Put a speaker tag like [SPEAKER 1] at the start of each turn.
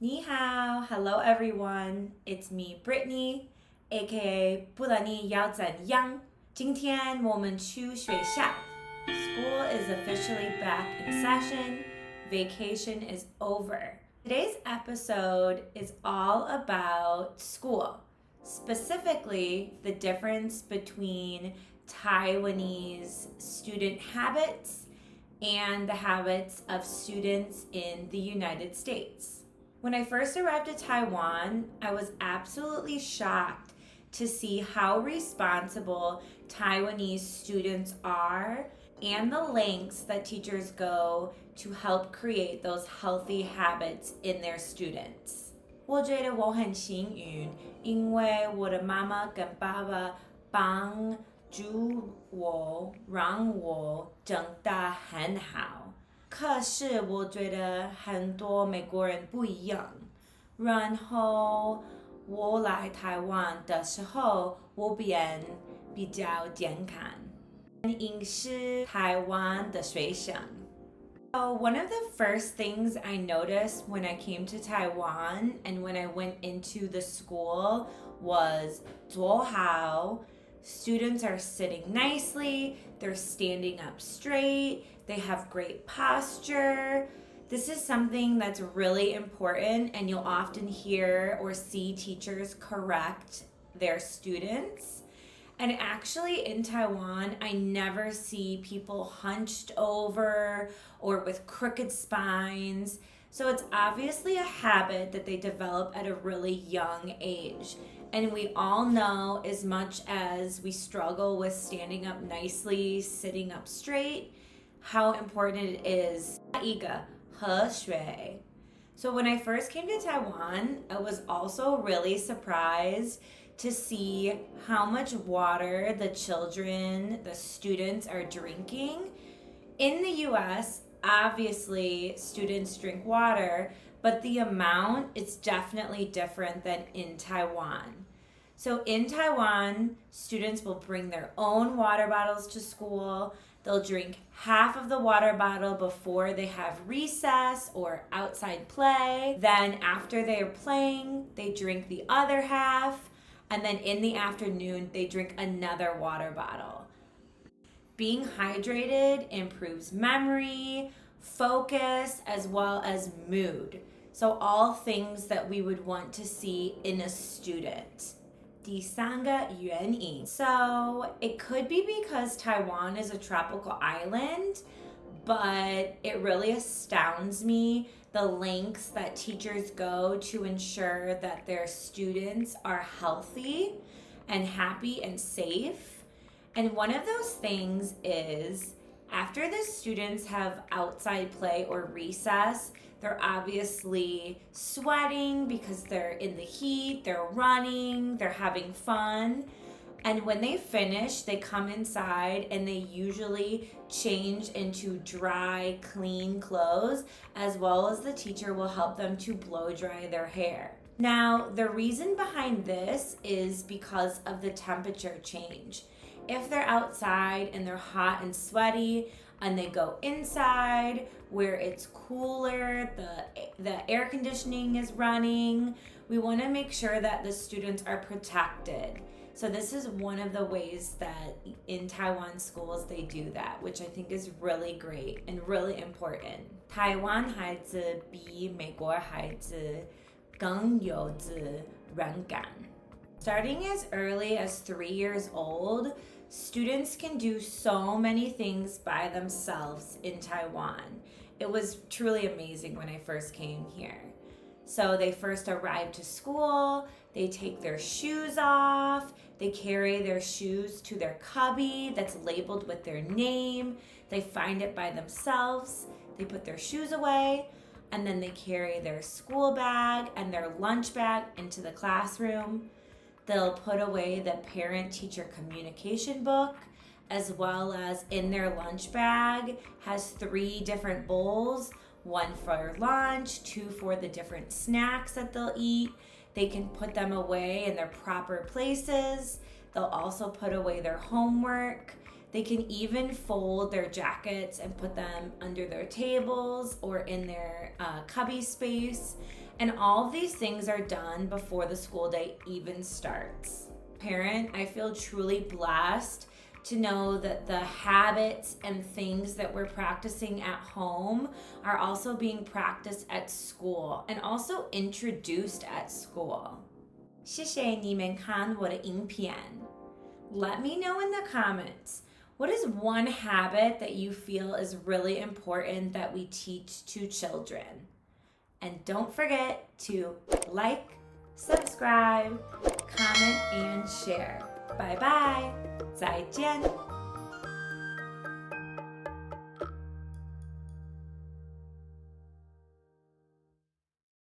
[SPEAKER 1] 你好, hello everyone. It's me, Brittany, aka 不然你要怎样?今天我们去学校. School is officially back in session. Vacation is over. Today's episode is all about school, specifically the difference between Taiwanese student habits and the habits of students in the United States. When I first arrived at Taiwan, I was absolutely shocked to see how responsible Taiwanese students are and the lengths that teachers go to help create those healthy habits in their students. 我觉得我很幸运，因为我的妈妈跟爸爸帮助我，让我长大很好。可是我觉得很多美国人不一样，然后我来台湾的时候，我变比较健康，原因是台湾的学生。So one of the first things I noticed when I came to Taiwan and when I went into the school was 坐好. Students are sitting nicely, they're standing up straight, they have great posture. This is something that's really important, and you'll often hear or see teachers correct their students. And actually in Taiwan, I never see people hunched over or with crooked spines. So it's obviously a habit that they develop at a really young age. And we all know, as much as we struggle with standing up nicely, sitting up straight, how important it is. 一个喝水. So when I first came to Taiwan, I was also really surprised to see how much water the children, the students are drinking. In the US, obviously students drink water, but the amount is definitely different than in Taiwan. So in Taiwan, students will bring their own water bottles to school. They'll drink half of the water bottle before they have recess or outside play. Then after they're playing, they drink the other half. And then in the afternoon, they drink another water bottle. Being hydrated improves memory, focus, as well as mood. So all things that we would want to see in a student. 第三个原因. So it could be because Taiwan is a tropical island, but it really astounds me the lengths that teachers go to ensure that their students are healthy and happy and safe. And one of those things is after the students have outside play or recess, they're obviously sweating because they're in the heat, they're running, they're having fun. And when they finish, they come inside and they usually change into dry, clean clothes, as well as the teacher will help them to blow dry their hair. Now, the reason behind this is because of the temperature change. If they're outside and they're hot and sweaty and they go inside where it's cooler, the air conditioning is running, we want to make sure that the students are protected. So this is one of the ways that in Taiwan schools they do that, which I think is really great and really important. 台湾孩子比美国孩子更有责任感. Starting as early as 3 years old, students can do so many things by themselves in Taiwan. It was truly amazing when I first came here. So they first arrive to school, they take their shoes off, they carry their shoes to their cubby that's labeled with their name, they find it by themselves, they put their shoes away, and then they carry their school bag and their lunch bag into the classroom. They'll put away the parent-teacher communication book, as well as in their lunch bag has 3 different bowls, 1 for lunch, 2 for the different snacks that they'll eat. They can put them away in their proper places. They'll also put away their homework. They can even fold their jackets and put them under their tables or in their cubby space. And all of these things are done before the school day even starts. Parent, I feel truly blessed to know that the habits and things that we're practicing at home are also being practiced at school and also introduced at school. 谢谢你们看我的影片. Let me know in the comments, what is one habit that you feel is really important that we teach to children? And don't forget to like, subscribe, comment, and share. Bye bye. 再见.